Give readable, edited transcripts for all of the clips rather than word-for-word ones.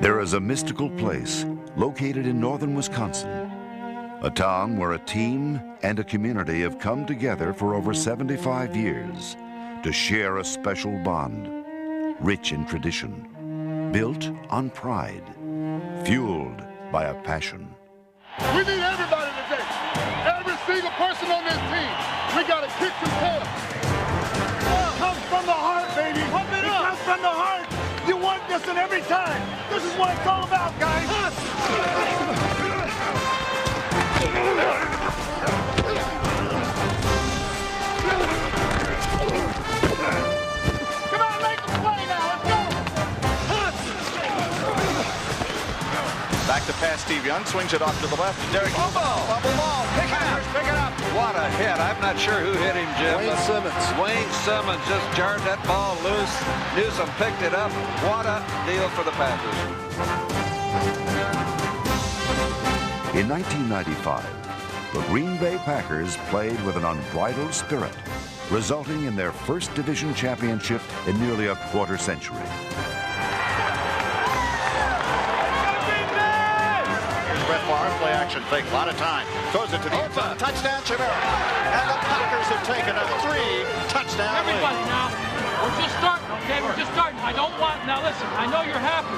There is a mystical place located in northern Wisconsin, a town where a team and a community have come together for over 75 years to share a special bond, rich in tradition, built on pride, fueled by a passion. We need everybody today. Every single person on this team. We got to kick some tail. It comes from the heart, baby. Pump it up. It comes from the heart. You want this in every time. This is what it's all about, guys. Come on, make the play now. Let's go. Back to pass. Steve Young swings it off to the left. Derek. Bubble ball. Pick it up. What a hit. I'm not sure who hit him, Jim. Wayne Simmons just jarred that ball loose. Newsom picked it up. What a deal for the Packers. In 1995, the Green Bay Packers played with an unbridled spirit, resulting in their first division championship in nearly a quarter century. Brett Favre, play action fake, a lot of time. Throws it to the end zone. Touchdown, Chimera. And the Packers have taken a 3-touchdown lead. Everybody now, we're just starting, okay? We're just starting. I don't want, now listen, I know you're happy.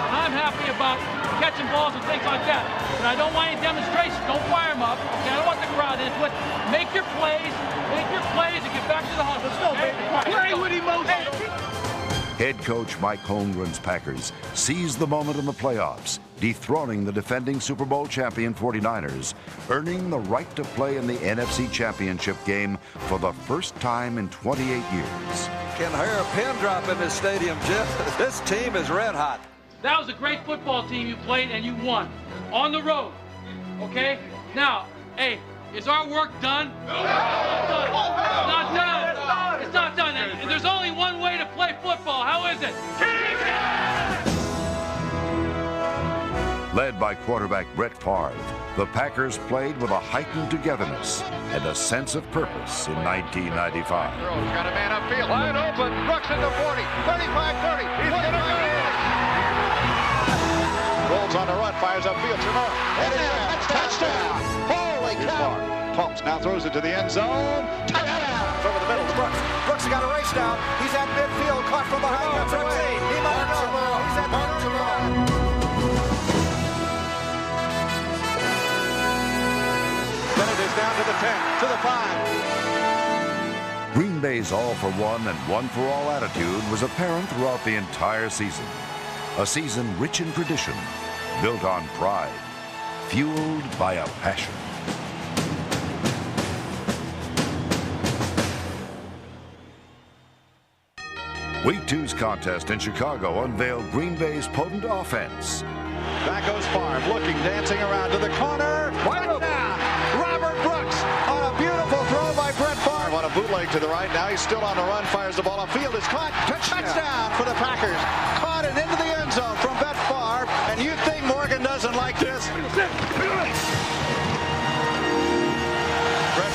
I'm happy about catching balls and things like that. But I don't want any demonstrations. Don't fire them up. Okay? I don't want the crowd into it. Make your plays and get back to the huddle. Let's go, baby. Play with emotion. Head coach Mike Holmgren's Packers seized the moment in the playoffs, dethroning the defending Super Bowl champion 49ers, earning the right to play in the NFC Championship game for the first time in 28 years. Can hear a pin drop in this stadium, Jeff. This team is red hot. That was a great football team you played and you won. On the road. Okay? Now, hey, is our work done? No. It's not done. It's not done. And there's only one way to play football. How is it? Led by quarterback Brett Favre, the Packers played with a heightened togetherness and a sense of purpose in 1995. Got a man upfield. Wide open. Brooks in the 40. 35-30. He's going to go. Rolls on the run. Fires upfield. Touchdown. Holy cow. Pumps now throws it to the end zone. Touchdown. Over the middle. Brooks. Brooks has got a race now. He's at midfield. Caught from behind. Brooks. He might go. He's at midfield. Then it is down to the 10, to the 5. Green Bay's all-for-one and one-for-all attitude was apparent throughout the entire season. A season rich in tradition, built on pride, fueled by a passion. Week 2's contest in Chicago unveiled Green Bay's potent offense. Back goes Favre, looking, dancing around to the corner. Wide open. Robert Brooks on a beautiful throw by Brett Favre. On a bootleg to the right. Now he's still on the run. Fires the ball upfield. It's caught. Touchdown for the Packers. Caught it into the end zone from Brett Favre. And you think Morgan doesn't like this? Brett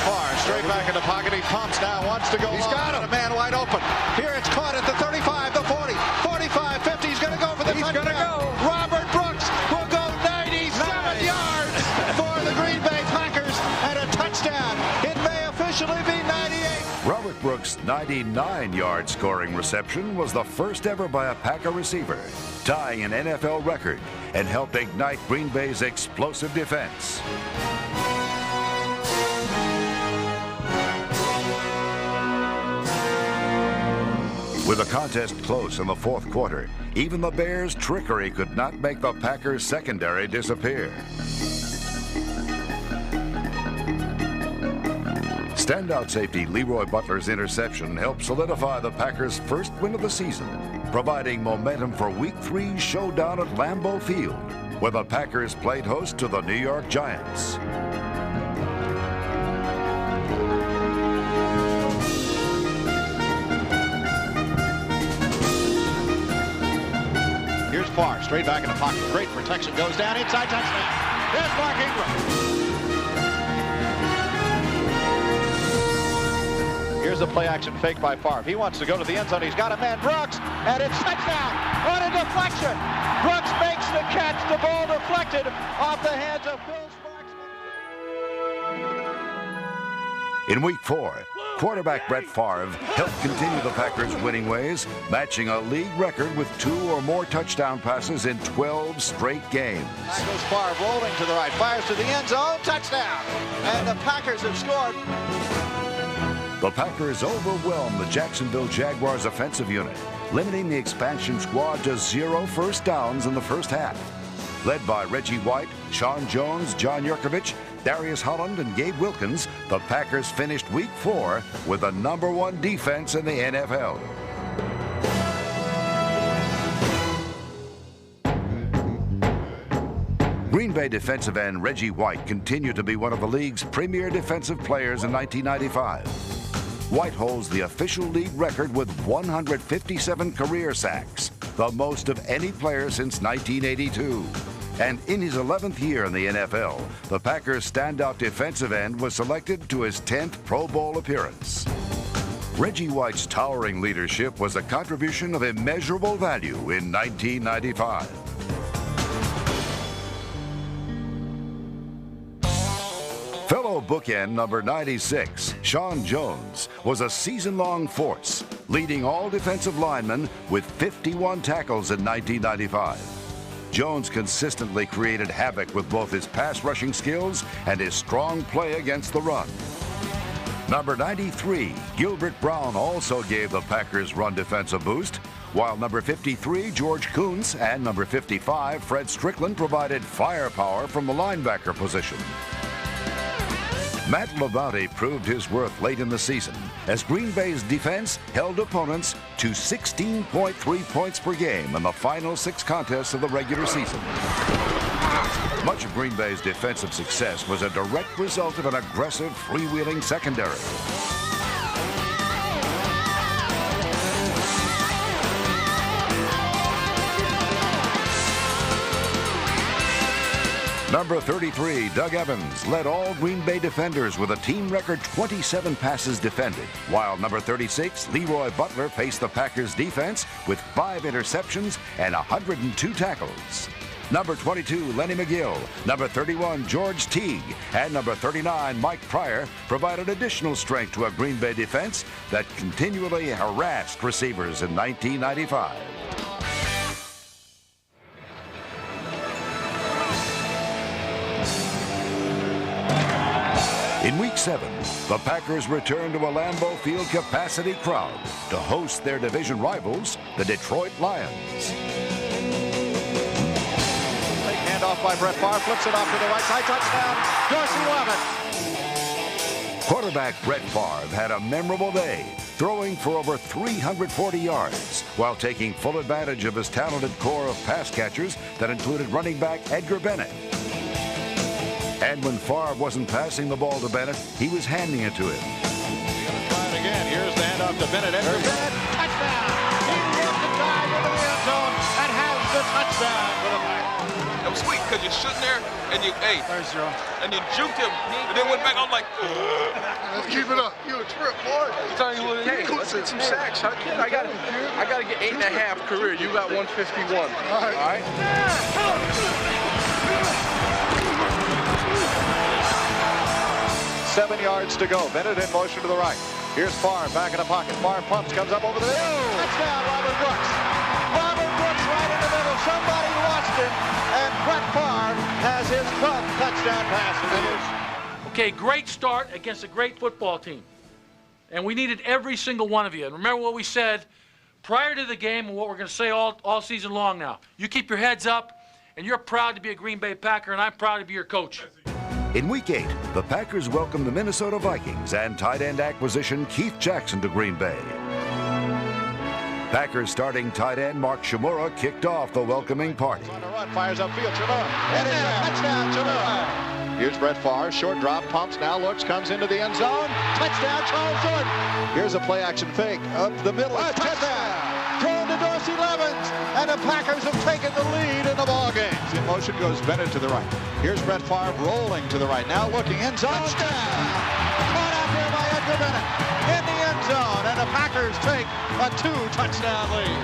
Favre straight back in the pocket. He pumps now. Wants to go. He's got him. A man wide open. Here it's caught at the 35, the 40, 45, 50. He's going to go for the touchdown. He's going to go. Robert Brooks will go 97 yards for the Green Bay Packers and a touchdown. It may officially be 98. Robert Brooks' 99-yard scoring reception was the first ever by a Packer receiver, tying an NFL record and helped ignite Green Bay's explosive defense. With the contest close in the fourth quarter, even the Bears' trickery could not make the Packers' secondary disappear. Standout safety Leroy Butler's interception helped solidify the Packers' first win of the season, providing momentum for Week 3's showdown at Lambeau Field, where the Packers played host to the New York Giants. Here's Favre, straight back in the pocket. Great protection, goes down inside, touchdown. There's Mark Ingram. Here's a play-action fake by Favre. He wants to go to the end zone. He's got a man, Brooks, and it's touchdown on a deflection. Brooks makes the catch. The ball deflected off the hands of Bill Sparks. In Week 4, quarterback Brett Favre helped continue the Packers' winning ways, matching a league record with 2 or more touchdown passes in 12 straight games. Back goes Favre, rolling to the right, fires to the end zone, touchdown! And the Packers have scored. The Packers overwhelmed the Jacksonville Jaguars offensive unit, limiting the expansion squad to 0 first downs in the first half. Led by Reggie White, Sean Jones, John Yurkovich, Darius Holland, and Gabe Wilkins, the Packers finished Week 4 with the #1 defense in the NFL. Green Bay defensive end Reggie White continued to be one of the league's premier defensive players in 1995. White holds the official league record with 157 career sacks, the most of any player since 1982. And in his 11th year in the NFL, the Packers' standout defensive end was selected to his 10th Pro Bowl appearance. Reggie White's towering leadership was a contribution of immeasurable value in 1995. Fellow bookend number 96, Sean Jones, was a season-long force, leading all defensive linemen with 51 tackles in 1995. Jones consistently created havoc with both his pass rushing skills and his strong play against the run. Number 93, Gilbert Brown, also gave the Packers' run defense a boost, while number 53, George Kuntz, and number 55, Fred Strickland, provided firepower from the linebacker position. Matt Lombardi proved his worth late in the season as Green Bay's defense held opponents to 16.3 points per game in the final 6 contests of the regular season. Much of Green Bay's defensive success was a direct result of an aggressive, freewheeling secondary. Number 33, Doug Evans, led all Green Bay defenders with a team record 27 passes defended, while number 36, Leroy Butler, faced the Packers defense with 5 interceptions and 102 tackles. Number 22, Lenny McGill, number 31, George Teague, and number 39, Mike Pryor, provided additional strength to a Green Bay defense that continually harassed receivers in 1995. In Week 7, the Packers returned to a Lambeau Field capacity crowd to host their division rivals, the Detroit Lions. Big handoff by Brett Favre, flips it off to the right side, touchdown, Dorsey 11. Quarterback Brett Favre had a memorable day, throwing for over 340 yards while taking full advantage of his talented core of pass catchers that included running back Edgar Bennett. And when Favre wasn't passing the ball to Bennett, he was handing it to him. He's going to try it again. Here's the handoff to Bennett. Edgar Bennett, touchdown! He gets the dive into the end zone and has the touchdown for the Packers. That was sweet because you're sitting there and you, and you juked him and then went back. I'm like, Let's keep it up. You a trip, boy. I'm telling you what it is. Let's get some sacks. I got to get 8.5 career. You got 151. All right? 7 yards to go. Bennett in motion to the right. Here's Favre back in the pocket. Favre pumps, comes up over the middle. Touchdown, Robert Brooks. Robert Brooks right in the middle. Somebody watched him, and Brett Favre has his 12th touchdown pass. Okay, great start against a great football team. And we needed every single one of you. And remember what we said prior to the game and what we're going to say all season long now. You keep your heads up, and you're proud to be a Green Bay Packer, and I'm proud to be your coach. In Week 8, the Packers welcomed the Minnesota Vikings and tight end acquisition Keith Jackson to Green Bay. Packers starting tight end Mark Shimura kicked off the welcoming party. On the run, fires upfield, Shimura. And it's a touchdown, Shimura. Here's Brett Favre, short drop, pumps, now looks, comes into the end zone. Touchdown, Charles Jordan. Here's a play-action fake up the middle. Touchdown. Thrown to Dorsey Levens, and the Packers have taken the lead in the ballgame. In motion goes Bennett to the right. Here's Brett Favre rolling to the right. Now looking, end zone. Touchdown! Caught out there by Edgar Bennett in the end zone, and the Packers take a 2-touchdown lead.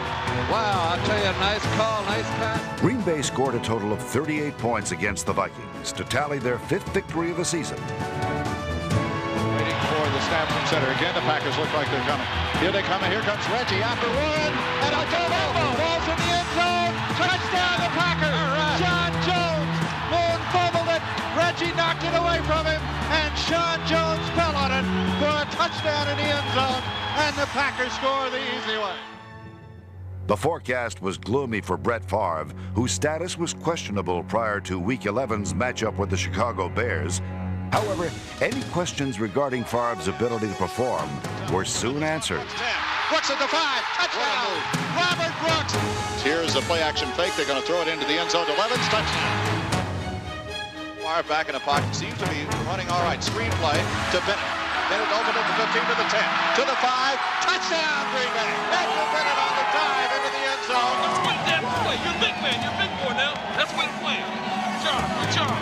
Wow, I'll tell you, nice call, nice pass. Green Bay scored a total of 38 points against the Vikings to tally their 5th victory of the season. Waiting for the snap from center. Again, the Packers look like they're coming. Here they come, and here comes Reggie after one, and a double. Ball's in the end zone. Touchdown, the Packers. Right. John Jones. Moon fumbled it. Reggie knocked it away from him, and Sean Jones fell on it for a touchdown in the end zone, and the Packers score the easy one. The forecast was gloomy for Brett Favre, whose status was questionable prior to Week 11's matchup with the Chicago Bears. However, any questions regarding Favre's ability to perform were soon answered. Brooks at the 5, touchdown! Robert Brooks! Here's the play-action fake. They're going to throw it into the end zone to Levens, touchdown! Favre back in the pocket, seems to be running all right. Screen play to Bennett. Bennett opened at the 15 to the 10, to the 5, touchdown Green Bay! Edgar Bennett on the dive into the end zone. Let's win that play. You're a big man. You're a big boy now. Let's win the play. Good job.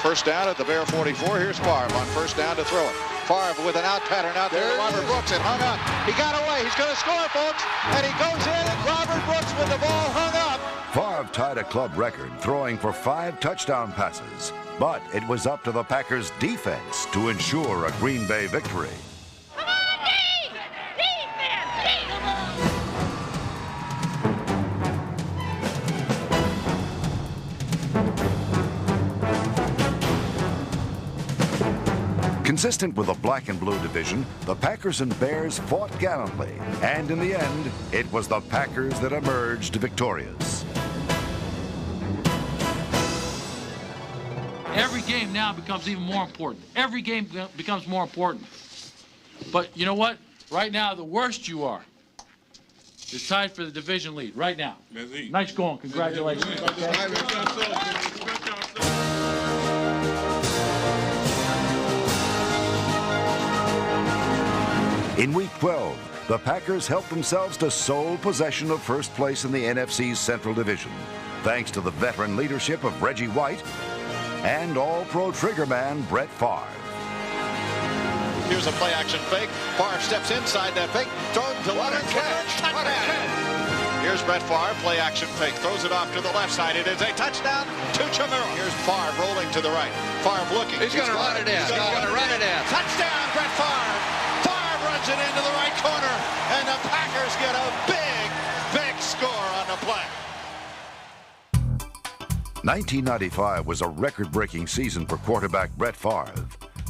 First down at the Bear 44. Here's Favre on first down to throw it. Favre with an out pattern out there to Robert Brooks. It hung up. He got away. He's going to score, folks. And he goes in, and Robert Brooks with the ball hung up. Favre tied a club record, throwing for 5 touchdown passes. But it was up to the Packers' defense to ensure a Green Bay victory. Come on, D! Defense! D! Come on! Consistent with the black and blue division, the Packers and Bears fought gallantly, and in the end, it was the Packers that emerged victorious. Every game now becomes even more important. Every game becomes more important. But you know what? Right now, the worst you are is tied for the division lead right now. Nice going. Congratulations. In Week 12, the Packers helped themselves to sole possession of first place in the NFC's Central Division, thanks to the veteran leadership of Reggie White and all-pro triggerman Brett Favre. Here's a play-action fake. Favre steps inside that fake, throws to Levens. Touchdown! Here's Brett Favre, play-action fake, throws it off to the left side. It is a touchdown to Chamorro. Here's Favre rolling to the right. Favre looking. He's going to run it in. He's going to run it in. Touchdown, Brett Favre! Favre runs it into the right corner, and the Packers get a big score on the play. 1995 was a record-breaking season for quarterback Brett Favre.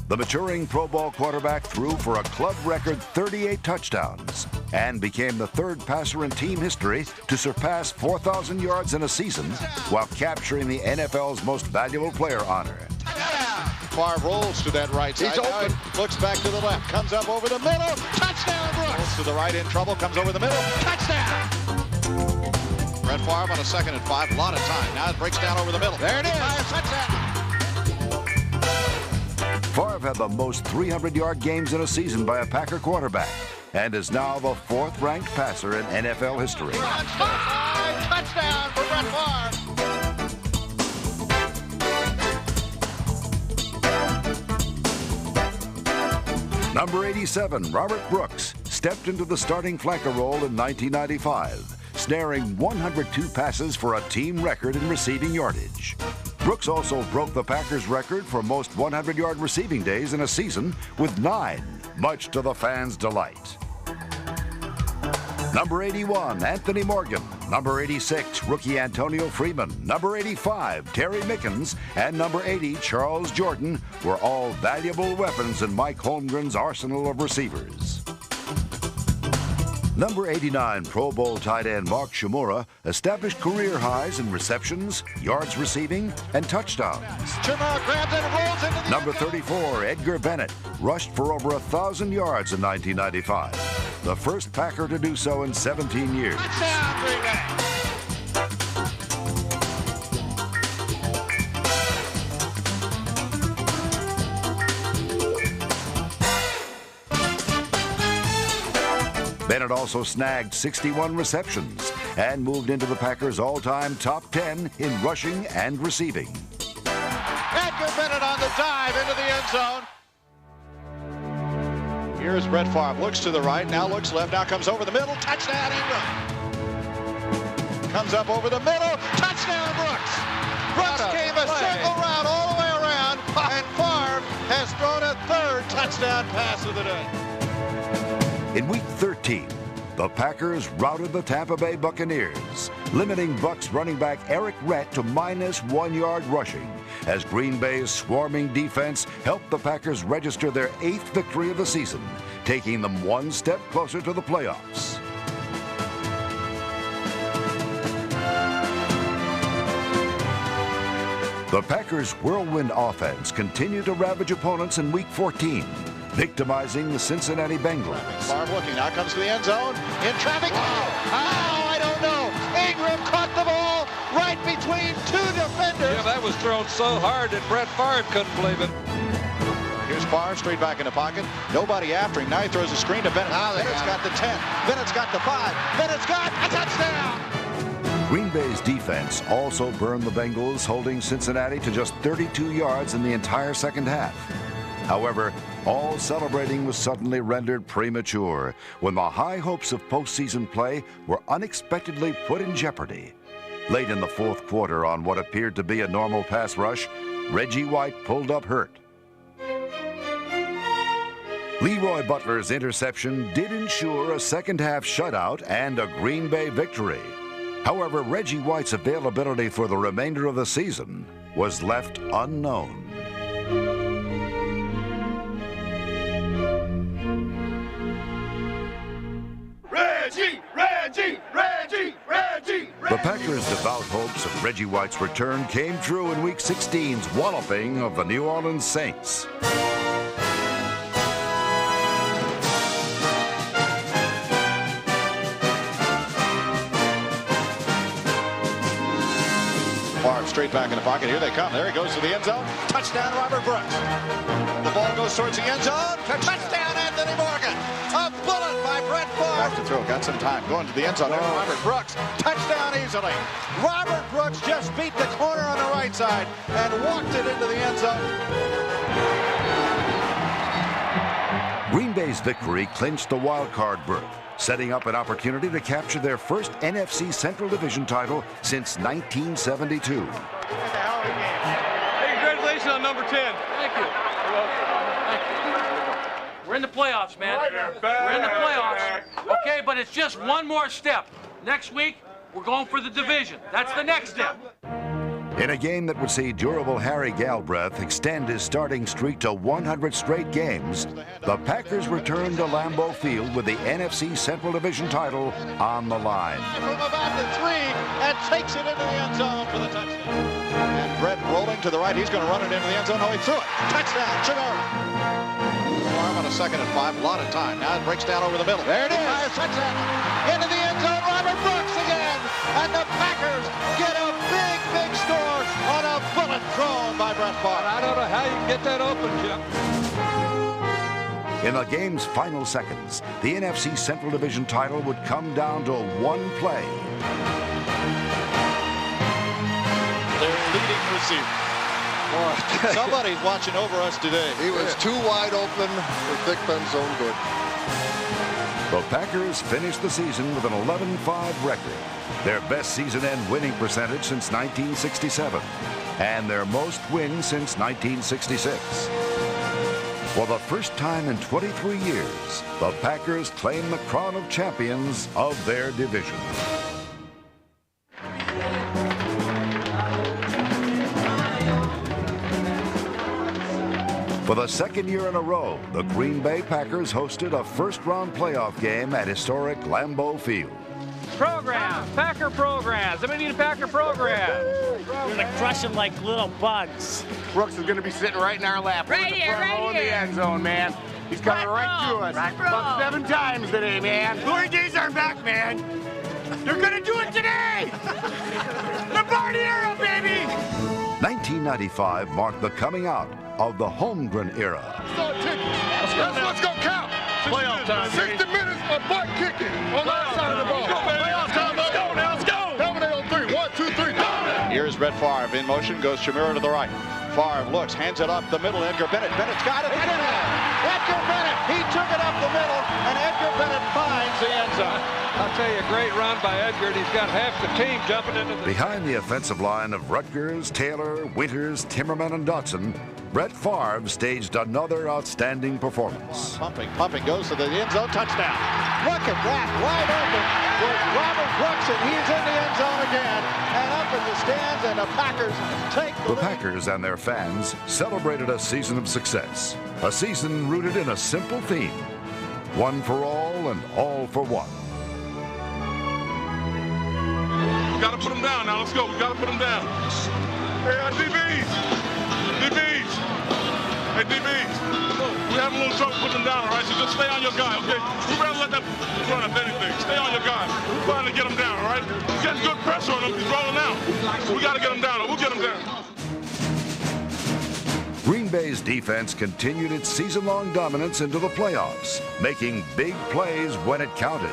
The maturing Pro Bowl quarterback threw for a club record 38 touchdowns and became the 3rd passer in team history to surpass 4,000 yards in a season while capturing the NFL's most valuable player honor. Favre rolls to that right side. He's open. Looks back to the left. Comes up over the middle. Touchdown, Brooks. Rolls to the right in trouble. Comes over the middle. Touchdown. Brett Favre on a 2nd and 5. A lot of time. Now it breaks down over the middle. There it is. Touchdown. Favre had the most 300-yard games in a season by a Packer quarterback and is now the 4th-ranked passer in NFL history. Touchdown for Brett Favre. Number 87, Robert Brooks, stepped into the starting flanker role in 1995, snaring 102 passes for a team record in receiving yardage. Brooks also broke the Packers' record for most 100-yard receiving days in a season with 9, much to the fans' delight. Number 81, Anthony Morgan. Number 86, rookie Antonio Freeman. Number 85, Terry Mickens. And number 80, Charles Jordan were all valuable weapons in Mike Holmgren's arsenal of receivers. Number 89, Pro Bowl tight end Mark Shimura established career highs in receptions, yards receiving, and touchdowns. Chamorro grabs it and rolls into the Number 34, Edgar Bennett rushed for over 1,000 yards in 1995, the first Packer to do so in 17 years. touchdown, Green Bay. Bennett also snagged 61 receptions and moved into the Packers' all-time top 10 in rushing and receiving. Edgar Bennett on the dive into the end zone. Here's Brett Favre, looks to the right, now looks left, now comes over the middle, touchdown Ingram. Comes up over the middle, touchdown Brooks. Brooks came a circle route all the way around, and Favre has thrown a third touchdown pass of the day. In Week 13, the Packers routed the Tampa Bay Buccaneers, limiting Bucs running back Eric Rett to -1 yard rushing, as Green Bay's swarming defense helped the Packers register their 8th victory of the season, taking them one step closer to the playoffs. The Packers' whirlwind offense continued to ravage opponents in Week 14, victimizing the Cincinnati Bengals. Favre looking, now comes to the end zone, in traffic. How? I don't know. Ingram caught the ball right between two defenders. Yeah, that was thrown so hard that Brett Favre couldn't believe it. Here's Favre straight back in the pocket. Nobody after him. Now he throws a screen to Bennett. Bennett's got the 10. Bennett's got the 5. Bennett's got a touchdown. Green Bay's defense also burned the Bengals, holding Cincinnati to just 32 yards in the entire second half. However, all celebrating was suddenly rendered premature when the high hopes of postseason play were unexpectedly put in jeopardy. Late in the fourth quarter, on what appeared to be a normal pass rush, Reggie White pulled up hurt. Leroy Butler's interception did ensure a second-half shutout and a Green Bay victory. However, Reggie White's availability for the remainder of the season was left unknown. The Packers' devout hopes of Reggie White's return came true in Week 16's walloping of the New Orleans Saints. Favre straight back in the pocket. Here they come. There he goes to the end zone. Touchdown, Robert Brooks. The ball goes towards the end zone. Touchdown, Anthony Morgan. A bullet by Brett Favre. Back to throw. Got some time. Going to the end zone. There's Robert Brooks. Touchdown easily. Robert Brooks just beat the corner on the right side and walked it into the end zone. Green Bay's victory clinched the wild card berth, setting up an opportunity to capture their first NFC Central Division title since 1972. Hey, congratulations on number 10. Thank you. Thank you. We're in the playoffs, man. We're in the playoffs. Okay, but it's just one more step. Next week, we're going for the division. That's the next step. In a game that would see durable Harry Galbraith extend his starting streak to 100 straight games, the Packers returned to Lambeau Field with the NFC Central Division title on the line. From about the 3 and takes it into the end zone for the touchdown. And Brett rolling to the right. He's going to run it into the end zone. Oh, he threw it. Touchdown, Chicago. Arm on a 2nd and 5. A lot of time. Now it breaks down over the middle. There it is. Touchdown. Into the end zone. Robert Brooks again. And the Packers get a big score on a bullet thrown by Brett Favre. I don't know how you can get that open, Jim. In the game's final seconds, the NFC Central Division title would come down to one play. Their leading receiver. Somebody's watching over us today. He was too wide open for Thick Ben's own good. The Packers finished the season with an 11-5 record, their best season-end winning percentage since 1967, and their most wins since 1966. For the first time in 23 years, the Packers claim the crown of champions of their division. For the second year in a row, the Green Bay Packers hosted a first-round playoff game at historic Lambeau Field. Programs, Packer programs. Everybody need a Packer program. We're going to crush them like little bugs. Brooks is going to be sitting right in our lap. Right here, right in the here. end zone, man. He's coming right to us. About 7 times today, man. Glory days are back, man. They're going to do it today. Lombardi era, baby. 1995 marked the coming out of the Holmgren era. Let's go count. Playoff time, 60 minutes of butt kicking on that side of the ball. Playoff time. Let's go now. Let's go. Dominate on 3. 1, 2, 3. Dominate. Here's Brett Favre in motion. Goes Shamira to the right. Favre looks, hands it up the middle. Edgar Bennett. Bennett's got it. Touchdown. Edgar Bennett, he took it up the middle, and Edgar Bennett finds the end zone. I'll tell you, a great run by Edgar, and he's got half the team jumping into the... Behind the offensive line of Rutgers, Taylor, Winters, Timmerman, and Dotson, Brett Favre staged another outstanding performance. Pumping, goes to the end zone, touchdown. Look at that, wide open with Robert Brooks, and he's in the end zone again. And up in the stands, and the Packers take the lead. The Packers and their fans celebrated a season of success. A season rooted in a simple theme. One for all and all for one. We got to put them down now. Let's go. We got to put them down. Hey, DBs. DBs. Hey, DBs. We have a little trouble putting them down, all right? So just stay on your guy, okay? We better let them run up anything. Stay on your guy. We're trying to get him down, all right? We're getting good pressure on him. He's rolling out. So we got to get him down. We'll get him down. Green Bay's defense continued its season-long dominance into the playoffs, making big plays when it counted.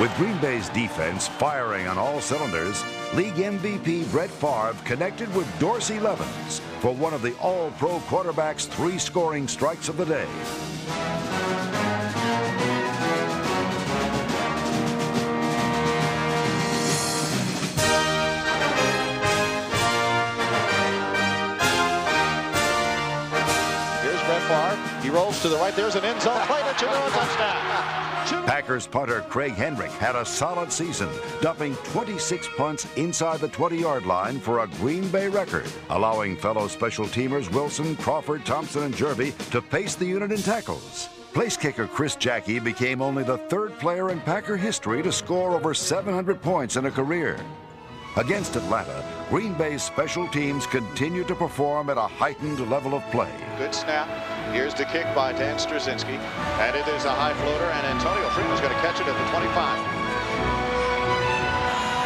With Green Bay's defense firing on all cylinders, league MVP Brett Favre connected with Dorsey Levens for one of the all-pro quarterback's 3 scoring strikes of the day. Here's Brett Favre. He rolls to the right. There's an end zone play to Chinua, touchdown. Packers punter Craig Henrick had a solid season, dumping 26 punts inside the 20-yard line for a Green Bay record, allowing fellow special teamers Wilson, Crawford, Thompson, and Jervey to pace the unit in tackles. Place kicker Chris Jackie became only the 3rd player in Packer history to score over 700 points in a career. Against Atlanta, Green Bay's special teams continued to perform at a heightened level of play. Good snap. Here's the kick by Dan Straczynski. And it is a high floater, and Antonio Freeman's going to catch it at the 25.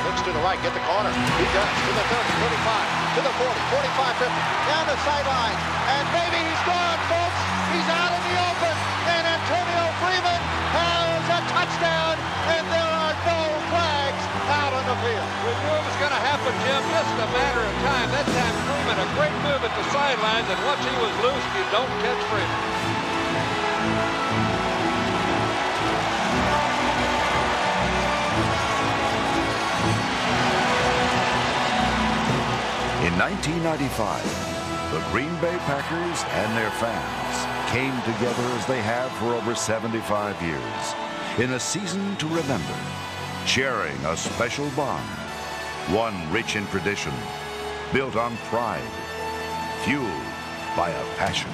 Looks to the right, get the corner. He does. To the 30, 35, to the 40, 45, 50. Down the sideline. And maybe he's gone, folks. He's out in the open. And Antonio Freeman has a touchdown. And there are no flags out on the field. We knew it was going to happen, Jim. Just a matter of time. That time, Freeman, a great move at the sidelines, and once he was loose, you don't catch Freeman. In 1995, the Green Bay Packers and their fans came together as they have for over 75 years in a season to remember, sharing a special bond, one rich in tradition, built on pride, fueled by a passion.